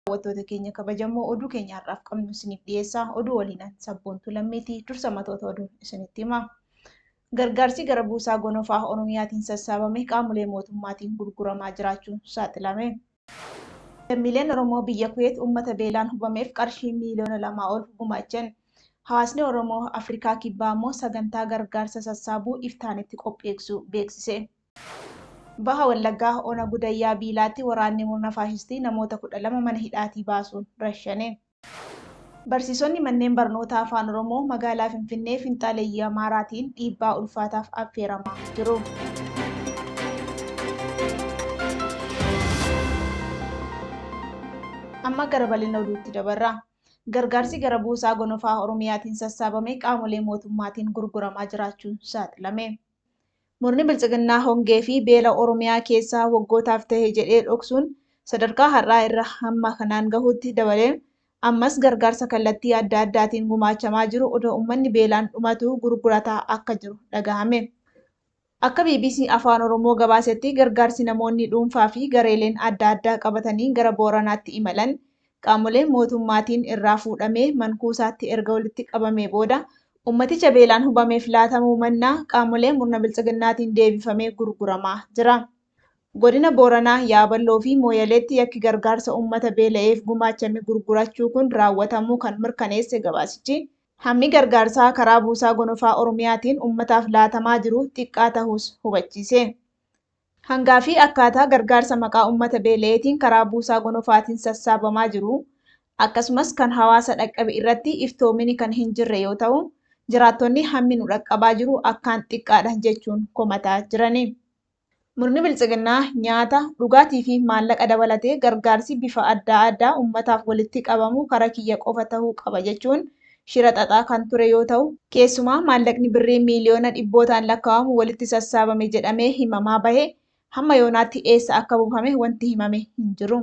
Daawwattoota keenya kabajamoo oduu keenya har'aaf qabnu isiniif dhiyeessaa. Oduu waliinaan sabboontuu lammiitii dursa matoota oduu isinitti hima. Gargaarsi gara buusaa gonofaa Oromiyaatiin sassaabame qaamolee mootummaatiin gurguramaa jiraachuun saaxilame. Lammiileen Oromoo biyya Kuweet uummata beelaan hubameef qarshii miiliyoona 2 ol gumaachan. Hawaasni Oromoo Afrikaa Kibbaa immoo sagantaa gargaarsa sassaabuu iftaanitti qopheessuu beeksise. Baha Wallaggaa Ona Gudayyaa Biilaatti waraanni murna faashistii namoota 12 mana hidhaatii baasuun rashshane. Barsiisonni manneen barnootaa afaan Oromoo magaalaa Finfinnee Finxaaleeyyii Amaaraatiin dhiibbaa ulfaataaf affeeramaa jiru. Amma gara bal'ina oduutti dabarra. Gargaarsi gara buusaa gonofaa Oromiyaatiin sassaabame qaamolee mootummaatiin gurguramaa jiraachuun saaxilame. Murni bilchiginnaa hongee fi beela Oromiyaa keessaa waggootaaf ta'e jedhee dhoksuun sadarkaa har'aa irra hamma kanaan gahuutti dabalee ammas gargaarsa kallattii adda addaatiin gumaachamaa jiru odoo uummanni beelaan dhumatu gurgurataa akka jiru dhagahame. Akka BBC Afaan Oromoo gabaasetti gargaarsi namoonni dhuunfaa fi gareeleen adda addaa qabatanii gara Booranaatti imalan qaamoleen mootummaatiin irraa fuudhamee mankuusaatti erga walitti qabamee booda ummaticha beelaan hubameef laatamuu mannaa qaamolee murna bilchiginnaatiin deebifamee gurguramaa jira. Godina Booranaa Yaaballoo fi Mooyaleetti yakki gargaarsa uummata beela'eef gumaachame gurgurachuu kun raawwatamuu kan mirkaneesse gabaasichi hammi gargaarsaa karaa buusaa gonofaa Oromiyaatiin uummataaf laatamaa jiru xiqqaa ta'uus hubachiise. Hangaa fi akkaataa gargaarsa maqaa uummata beela'eetiin karaa buusaa gonofaatiin sassaabamaa jiru akkasumas kan hawaasa dhaqqabe irratti iftoomini kan hin jirre yoo ta'u jiraattonni hammi nu dhaqqabaa jiru akkaan xiqqaadha jechuun komataa jirani. Murni bilchiginnaa nyaata, dhugaatii fi maallaqa dabalatee gargaarsi bifa adda addaa uummataaf walitti qabamu karaa kiyya qofa ta'uu qaba jechuun shira xaxaa kan ture yoo ta'u, keessumaa maallaqni birrii miiliyoona dhibbootaan lakkaa'amu walitti sassaabame jedhamee himamaa bahe hamma yoonaatti eessa akka buufame wanti himame hin jiru.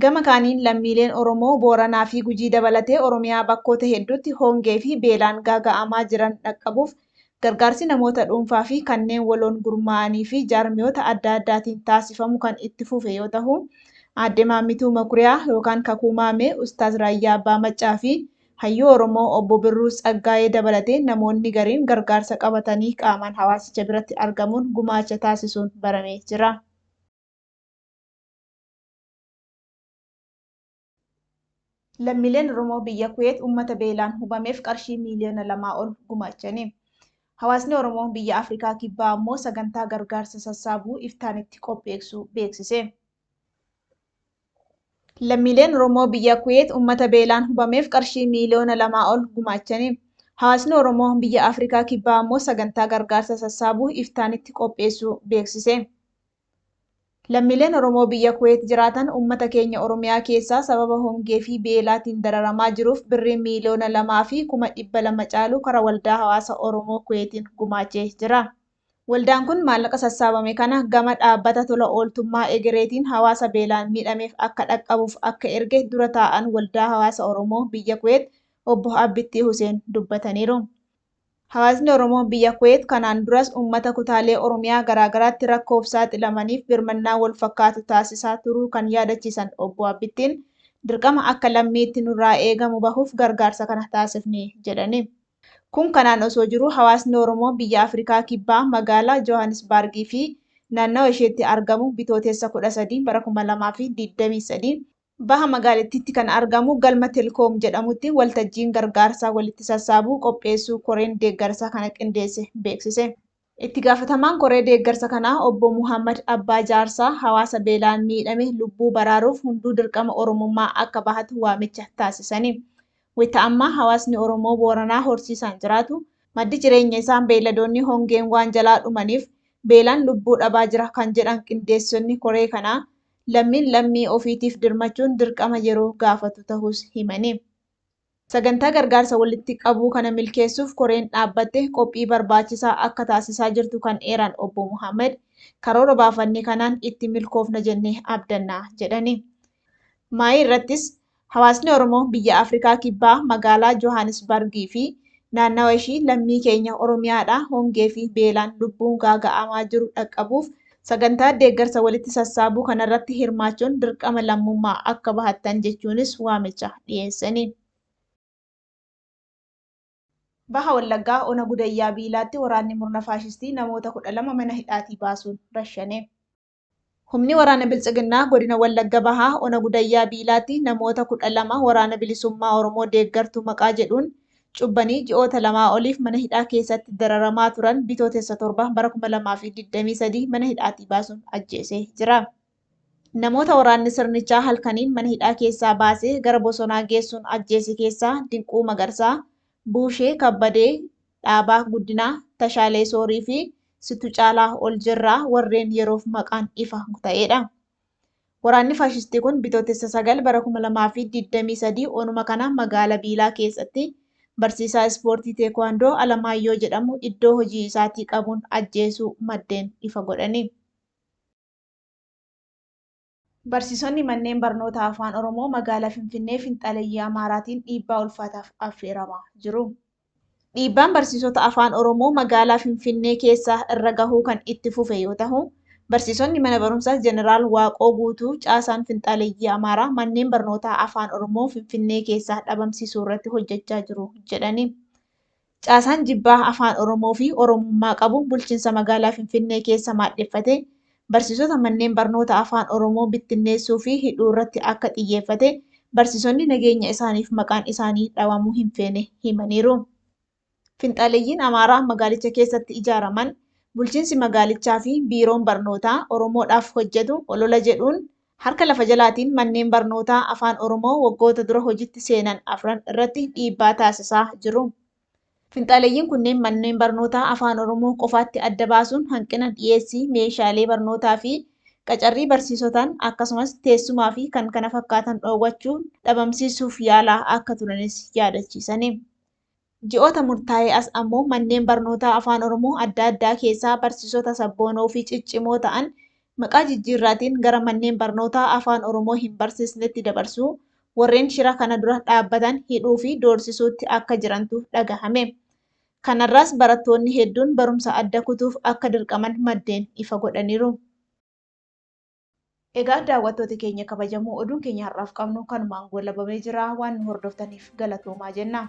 Gama kaaniin lammiileen Oromoo Booranaa fi Gujii dabalatee Oromiyaa bakkoota hedduutti hongee fi beelaan gaaga'amaa jiran dhaqqabuuf gargaarsi namoota dhuunfaa fi kanneen waloon gurmaa'anii fi jaarmiyoota adda addaatiin taasifamu kan itti fufe yoo ta'u, aadde Maammituu Makuriyaa yookaan Kakuu Maamee, Ustaaz Raayyaa Abbaa Maccaa fi hayyuu Oromoo obbo Birruu Tsaggaayee dabalatee namoonni gariin gargaarsa qabatanii qaamaan hawaasicha biratti argamuun gumaacha taasisuun baramee jira. Lammiileen Oromoo biyya Kuweet uummata beelaan hubameef qarshii miiliyoona 2 ol gumaachani. Hawaasni Oromoo biyya Afrikaa Kibbaa immoo sagantaa gargaarsa sassaabuu iftaanitti qopheessuu beeksise. Lammiileen Oromoo biyya Kuweet uummata beelaan hubameef qarshii miiliyoona 2 ol gumaachani. Hawaasni Oromoo biyya Afrikaa Kibbaa immoo sagantaa gargaarsa sassaabuu iftaanitti qopheessuu beeksise. Lammiileen Oromoo biyya Kuweet jiraatan uummata keenya Oromiyaa keessaa sababa hongee fi beelaatiin dararamaa jiruuf birrii miiliyoona 2 fi 200,000 caalu karaa waldaa hawaasa Oromoo Kuweetiin gumaachee jira. Waldaan kun maallaqa sassaabame kana gama dhaabbata tola ooltummaa egereetiin hawaasa beelaan miidhameef akka dhaqqabuuf akka erge dura taa'an waldaa hawaasa Oromoo biyya Kuweet obbo Abbitti Huseen dubbataniiru. Hawaasni Oromoo biyya Kuweet kanaan duras uummata kutaalee Oromiyaa garaagaraatti rakkoof saaxilamaniif birmannaa wal fakkaatu taasisaa turuu kan yaadachiisan obbo Abbittiin dirqama akka lammiitti nurraa eegamu bahuuf gargaarsa kana taasifne jedhani. Kun kanaan osoo jiru hawaasni Oromoo biyya Afrikaa Kibbaa magaalaa Johannesburgii fi naannawa isheetti argamu bitootessa 13 bara 2023 baha magaalittiitti kan argamu galma Telkoom jedhamutti waltajjiin gargaarsaa walitti sassaabuu qopheessuu koreen deeggarsa kana qindeesse beeksise. Itti gaafatamaan koree deeggarsa kanaa obbo Muhammad Abbaa Jaarsaa hawaasa beelaan miidhame lubbuu baraaruuf hunduu dirqama Oromummaa akka bahatu waamicha taasisani. Wayita ammaa hawaasni Oromoo Booranaa horsiisaan jiraatu maddi jireenya isaan beeyladoonni hongeen waan jalaa dhumaniif beelaan lubbuu dhabaa jira kan jedhan qindeessonni koree kanaa lammiin lammii ofiitiif dirmachuun dirqama yeroo gaafatu ta'us himani. Sagantaa gargaarsa walitti qabuu kana milkeessuuf koreen dhaabbatte qophii barbaachisaa akka taasisaa jirtu kan eeran obbo Muhammad karoora baafannee kanaan itti milkoofna jennee abdannaa jedhani. Maayii irrattis hawaasni Oromoo biyya Afrikaa Kibbaa magaalaa Johannesburgii fi naannawa ishii lammii keenya Oromiyaadhaa hongee fi beelaan lubbuun gaaga'amaa jiru dhaqqabuuf Sagantaa deeggarsa walitti sassaabuu kanarratti hirmaachuun dirqama lammummaa akka bahattan jechuunis waamicha dhiyeessanii. Baha Wallaggaa Ona Gudayyaa Biilaatti waraanni murna faashistii namoota 12 mana hidhaatii baasuun rashshane. Humni waraana Biltsiginnaa godina Wallagga Bahaa Ona Gudayyaa Biilaatti namoota 12 waraana bilisummaa Oromoo deeggartuu maqaa jedhuun cubbanii ji'oota 2 oliif mana hidhaa keessatti dararamaa turan bitootessa 7 bara 2023 mana hidhaatii baasuun ajjeesee jira. Namoota waraanni sirnichaa halkaniin mana hidhaa keessaa baasee gara bosonaa geessuun ajjeese keessaa Dinquu Magarsaa, Buushee Kabbadee, Dhaabaa Guddinaa, Tashaalee Soorii fi Situ Caalaa Oljirraa warreen yeroof maqaan ifa ta'edha. Waraanni faashistii kun bitootessa 9 bara 2023 onuma kana magaalaa Biilaa keessatti barsiisaa ispoortii teekwaandoo Alamaayyoo jedhamu iddoo hojii isaatii qabuun ajjeesuu maddeen ifa godhani. Barsiisonni manneen barnoota afaan Oromoo magaalaa Finfinnee Finxaaleeyyii Amaaraatiin dhiibbaa ulfaataaf affeeramaa jiru. Dhiibbaan barsiisota afaan Oromoo magaalaa Finfinnee keessaa irra gahuu kan itti fufe yoo ta'u, barsiisonni mana barumsaa Jeneraal Waaqoo Guutuu caasaan Finxaaleeyyii Amaaraa manneen barnootaa afaan Oromoo Finfinnee keessaa dhabamsiisuu irratti hojjechaa jiru jedhani. Caasaan jibbaa afaan Oromoo fi Oromummaa qabu bulchiinsa magaalaa Finfinnee keessa maadheffate barsiisota manneen barnoota afaan Oromoo bittinneessuu fi hidhuu irratti akka xiyyeeffate barsiisonni nageenya isaaniif maqaan isaanii dhawamuu hin feene himaniiru. Finxaaleeyyiin Amaaraa magaalicha keessatti ijaaraman bulchiinsi magaalichaa fi biiroon barnootaa Oromoodhaaf hojjetu olola jedhuun harka lafa jalaatiin manneen barnootaa afaan Oromoo waggoota dura hojiitti seenan 4 irratti dhiibbaa taasisaa jiru. Finxaaleeyyiin kunneen manneen barnootaa afaan Oromoo qofaatti adda baasuun hanqina dhiyeessii meeshaalee barnootaa fi qacarrii barsiisotaan akkasumas teessumaa fi kan kana fakkaatan dhoowwachuun dhabamsiisuuf yaalaa akka turanis yaadachiisani. Ji'oota murtaa'ee as ammoo manneen barnootaa afaan Oromoo adda addaa keessaa barsiisota sabboonoo fi ciccimoo ta'an maqaa jijjiirraatiin gara manneen barnootaa afaan Oromoo hin barsiisnetti dabarsuu warreen shira kana dura dhaabbatan hidhuu fi doorsisuutti akka jirantu dhagahame. Kanarraas barattoonni hedduun barumsa adda kutuuf akka dirqaman maddeen ifa godhaniiru. Egaa daawwattoota keenya kabajamoo oduun keenya har'aaf qabnu kanumaan goolabamee jira. Waan nu hordoftaniif galatoomaa jenna.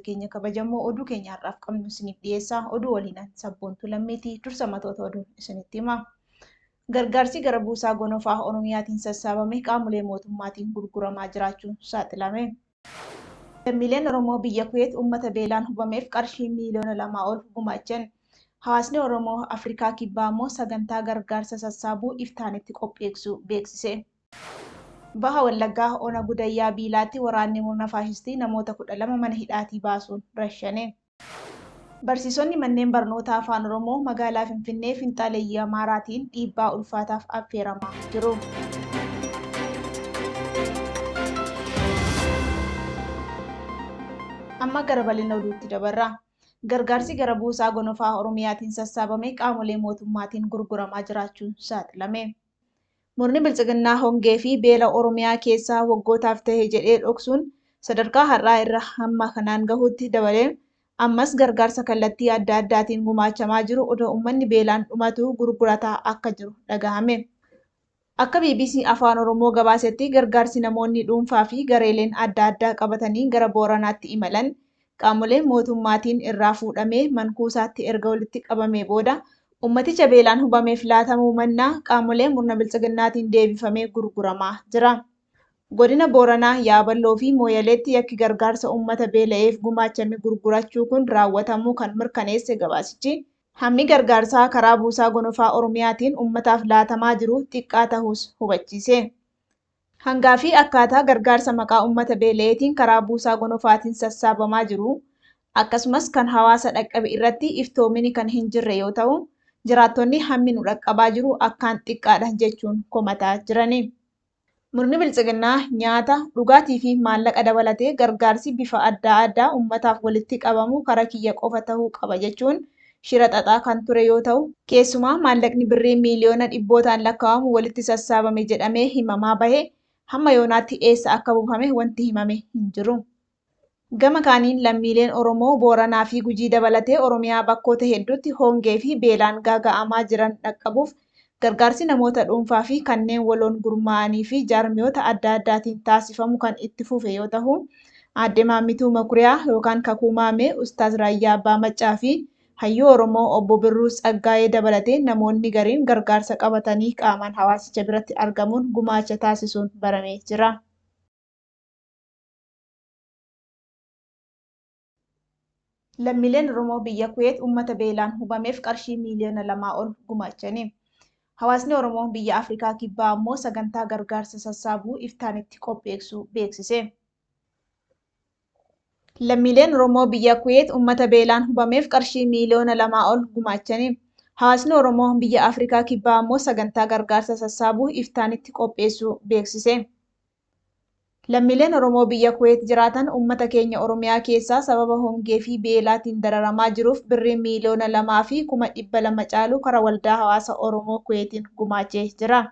Keenya kabajamoo oduu keenya har'aaf qabnu isiniif dhiyeessaa. Oduu waliinaan sabboontuu lammiitii dursa matoota oduun isinitti hima. Gargaarsi gara buusaa gonofaa Oromiyaatiin sassaabame qaamolee mootummaatiin gurguramaa jiraachuun saaxilame. Lammiileen Oromoo biyya Kuweet uummata beelaan hubameef qarshii miiliyoona 2 ol gumaachan. Hawaasni Oromoo Afrikaa Kibbaa immoo sagantaa gargaarsa sassaabuu iftaanitti qopheessuu beeksise. Baha Wallaggaa Ona Gudayyaa Biilaatti waraanni murna faashistii namoota 12 mana hidhaatii baasuun rashshane. Barsiisonni manneen barnoota afaan Oromoo magaalaa Finfinnee Finxaaleeyyii Amaaraatiin dhiibbaa ulfaataaf affeeramaa jiru. Amma gara bal'ina oduutti dabarra. Gargaarsi gara buusaa gonofaa Oromiyaatiin sassaabame qaamolee mootummaatiin gurguramaa jiraachuun saaxilame. Murni Biltsiginnaa hongee fi beela Oromiyaa keessaa waggootaaf ta'e jedhee dhoksuun sadarkaa har'aa irra hamma kanaan gahuutti dabalee ammas gargaarsa kallattii adda addaatiin gumaachamaa jiru odoo uummanni beelaan dhumatu gurgurataa akka jiru dhagahame. Akka BBC Afaan Oromoo gabaasetti gargaarsi namoonni dhuunfaa fi gareeleen adda addaa qabatanii gara Booranaatti imalan qaamoleen mootummaatiin irraa fuudhamee mankuusaatti erga walitti qabamee booda ummaticha beelaan hubameef laatamuu mannaa qaamolee murna Biltsiginnaatiin deebifamee gurguramaa jira. Godina Booranaa Yaaballoo fi Mooyaleetti yakki gargaarsa uummata beela'eef gumaachame gurgurachuu kun raawwatamuu kan mirkaneesse gabaasichi hammi gargaarsaa karaa buusaa gonofaa Oromiyaatiin uummataaf laatamaa jiru xiqqaa ta'uus hubachiise. Hangaa fi akkaataa gargaarsa maqaa uummata beela'eetiin karaa buusaa gonofaatiin sassaabamaa jiru akkasumas kan hawaasa dhaqqabe irratti iftoomini kan hin jirre yoo ta'u, jiraattonni hammi nu dhaqqabaa jiru akkaan xiqqaadha jechuun komataa jirani. Murni biltsiginnaa nyaata, dhugaatii fi maallaqa dabalatee gargaarsi bifa adda addaa uummataaf walitti qabamu karaa kiyya qofa ta'uu qaba jechuun shira xaxaa kan ture yoo ta'u, keessumaa maallaqni birrii miiliyoona dhibbootaan lakkaa'amu walitti sassaabame jedhamee himamaa bahe hamma yoonaatti eessa akka buufame wanti himame hin jiru. Gama kaaniin lammiileen Oromoo Booranaa fi Gujii dabalatee Oromiyaa bakkoota hedduutti hongee fi beelaan gaaga'amaa jiran dhaqqabuuf gargaarsi namoota dhuunfaa fi kanneen waloon gurmaa'anii fi jaarmiyoota adda addaatiin taasifamu kan itti fufe yoo ta'u, aadde Maammituu Makuriyaa yookaan Kakuu Maamee, Ustaaz Raayyaa Abbaa Maccaa fi hayyuu Oromoo obbo Birruu Tsaggaayee dabalatee namoonni gariin gargaarsa qabatanii qaamaan hawaasicha biratti argamuun gumaacha taasisuun baramee jira. Lammiileen Oromoo biyya Kuweet uummata beelaan hubameef qarshii miiliyoona 2 ol gumaachani. Hawaasni Oromoo biyya Afrikaa Kibbaa ammoo sagantaa gargaarsa sassaabuu iftaanitti qopheessuu beeksise. Lammiileen Oromoo biyya Kuweet uummata beelaan hubameef qarshii miiliyoona 2 ol gumaachani. Hawaasni Oromoo biyya Afrikaa Kibbaa ammoo sagantaa gargaarsa sassaabuu iftaanitti qopheessuu beeksise. Lammiileen Oromoo biyya Kuweet jiraatan uummata keenya Oromiyaa keessaa sababa hongee fi beelaatiin dararamaa jiruuf birrii miiliyoona 2 fi 200,000 caalu karaa waldaa hawaasa Oromoo Kuweetiin gumaachee jira.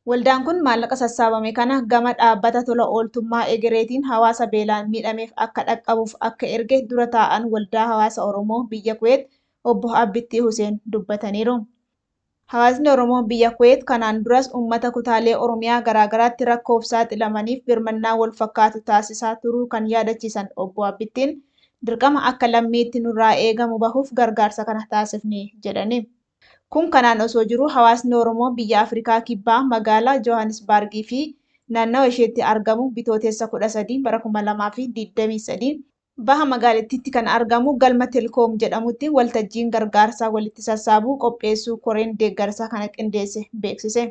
Waldaan kun maallaqa sassaabame kana gama dhaabbata tola ooltummaa egereetiin hawaasa beelaan miidhameef akka dhaqqabuuf akka erge dura taa'an waldaa hawaasa Oromoo biyya Kuweet obbo Abbitti Huseen dubbataniiru. Hawaasni Oromoo biyya Kuweet kanaan duras uummata kutaalee Oromiyaa garaagaraatti rakkoof saaxilamaniif birmannaa wal fakkaatu taasisaa turuu kan yaadachiisan obbo Abbittiin dirqama akka lammiitti nurraa eegamu bahuuf gargaarsa kana taasifne jedhani. Kun kanaan osoo jiru hawaasni Oromoo biyya Afrikaa Kibbaa magaalaa Johannesburgii fi naannawa isheetti argamu bitootessa 13 bara 2023 baha magaalittiitti kan argamu galma Telkoom jedhamutti waltajjiin gargaarsaa walitti sassaabuu qopheessuu koreen deeggarsa kana qindeesse beeksise.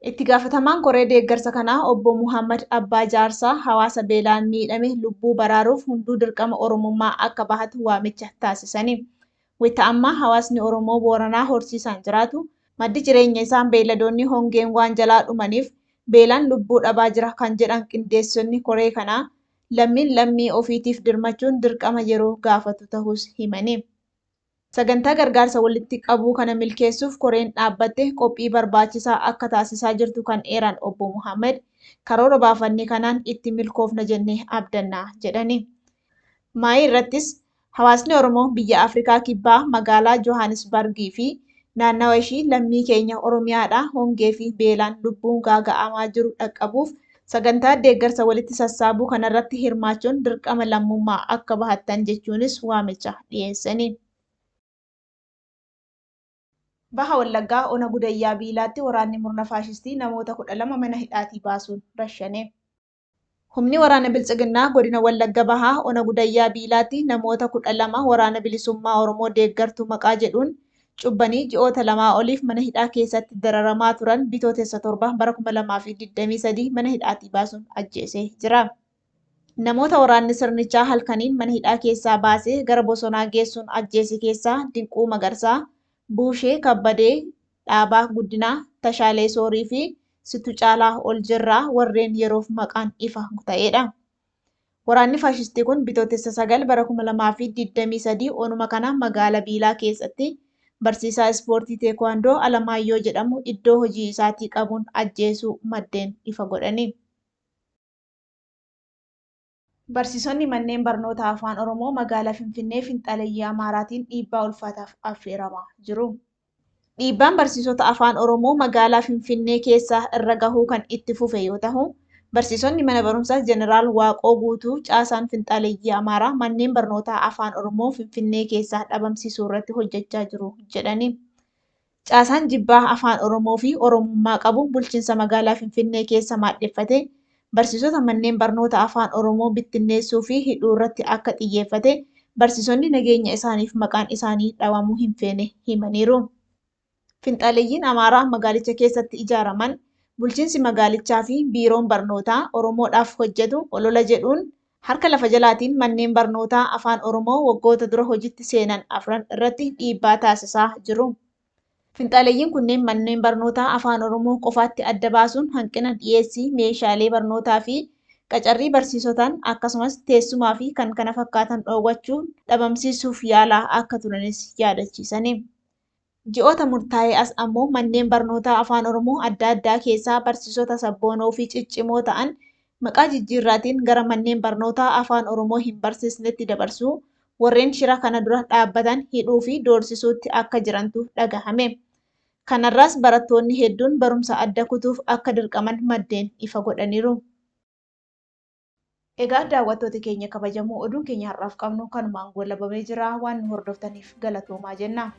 Itti gaafatamaan koree deeggarsa kanaa obbo Muhammad Abbaa Jaarsaa hawaasa beelaan miidhame lubbuu baraaruuf hunduu dirqama Oromummaa akka bahatu waamicha taasisani. Wayita ammaa hawaasni Oromoo Booranaa horsiisaan jiraatu maddi jireenya isaan beeyladoonni hongeen waan jalaa dhumaniif beelaan lubbuu dhabaa jira kan jedhan qindeessonni koree kanaa lammiin lammii ofiitiif dirmachuun dirqama yeroo gaafatu ta'us himani. Sagantaa gargaarsa walitti qabuu kana milkeessuuf koreen dhaabbatte qophii barbaachisaa akka taasisaa jirtu kan eeran obbo Muhammad karoora baafannee kanaan itti milkoofna jennee abdannaa jedhani. Maayii irrattis hawaasni Oromoo biyya Afrikaa Kibbaa magaalaa Johannesburgii fi naannawa ishii lammii keenya Oromiyaadhaa hongee fi beelaan lubbuun gaaga'amaa jiru dhaqqabuuf sagantaa deeggarsa walitti sassaabuu kanarratti hirmaachuun dirqama lammummaa akka bahattan jechuunis waamicha dhiyeessani. Baha Wallaggaa Ona Gudayyaa Biilaatti waraanni murna faashistii namoota 12 mana hidhaatii baasuun rashshane. Humni waraana biltsiginnaa godina Wallagga Bahaa Ona Gudayyaa Biilaatti namoota 12 waraana bilisummaa Oromoo deeggartuu maqaa jedhuun cubbanii ji'oota 2 oliif mana hidhaa keessatti dararamaa turan bitootessa 7 bara 2023 mana hidhaatii baasuun ajjeesee jira. Namoota waraanni sirnichaa halkaniin mana hidhaa keessaa baasee gara bosonaa geessuun ajjeese keessaa Dinquu Magarsaa, Buushee Kabbadee, Dhaabaa Guddinaa, Tashaalee Soorii fi Situ Caalaa Oljirraa warreen yeroof maqaan ifa ta'edha. Waraanni faashistii kun bitootessa 9 bara 2023 onuma kana magaalaa Biilaa keessatti barsiisaa ispoortii teekwaandoo Alamaayyoo jedhamu iddoo hojii isaatii qabuun ajjeesuu maddeen ifa godhani. Barsiisonni manneen barnoota afaan Oromoo magaalaa Finfinnee Finxaaleeyyii Amaaraatiin dhiibbaa ulfaataaf affeeramaa jiru. Dhiibbaan barsiisota afaan Oromoo magaalaa Finfinnee keessaa irra gahuu kan itti fufe yoo ta'u, barsiisonni mana barumsaa Jeneraal Waaqoo Guutuu caasaan Finxaaleeyyii Amaaraa manneen barnootaa afaan Oromoo Finfinnee keessaa dhabamsiisuu irratti hojjechaa jiru jedhani. Caasaan jibbaa afaan Oromoo fi Oromummaa qabu bulchiinsa magaalaa Finfinnee keessa maadheffate barsiisota manneen barnoota afaan Oromoo bittinneessuu fi hidhuu irratti akka xiyyeeffate barsiisonni nageenya isaaniif maqaan isaanii dhawamuu hin feene himaniiru. Finxaaleeyyiin Amaaraa magaalicha keessatti ijaaraman Bulchiinsi magaalichaa fi biiroon barnootaa Oromoodhaaf hojjetu olola jedhuun harka lafa jalaatiin manneen barnootaa afaan Oromoo waggoota dura hojiitti seenan 4 irratti dhiibbaa taasisaa jiru. Finxaaleeyyiin kunneen manneen barnootaa afaan Oromoo qofaatti adda baasuun hanqina dhiyeessii meeshaalee barnootaa fi qacarrii barsiisotaan akkasumas teessumaa fi kan kana fakkaatan dhoowwachuun dhabamsiisuuf yaalaa akka turanis yaadachiisani. Ji'oota murtaa'ee as ammoo manneen barnootaa afaan Oromoo adda addaa keessaa barsiisota sabboonoo fi ciccimoo ta'an maqaa jijjiirraatiin gara manneen barnootaa afaan Oromoo hin barsiisnetti dabarsuu warreen shira kana dura dhaabbatan hidhuu fi doorsisuutti akka jirantu dhagahame. Kanarraas barattoonni hedduun barumsa adda kutuuf akka dirqaman maddeen ifa godhaniiru. Egaa daawwattoota keenya kabajamoo oduun keenya har'aaf qabnu kanumaan goolabamee jira. Waan nu hordoftaniif galatoomaa jenna.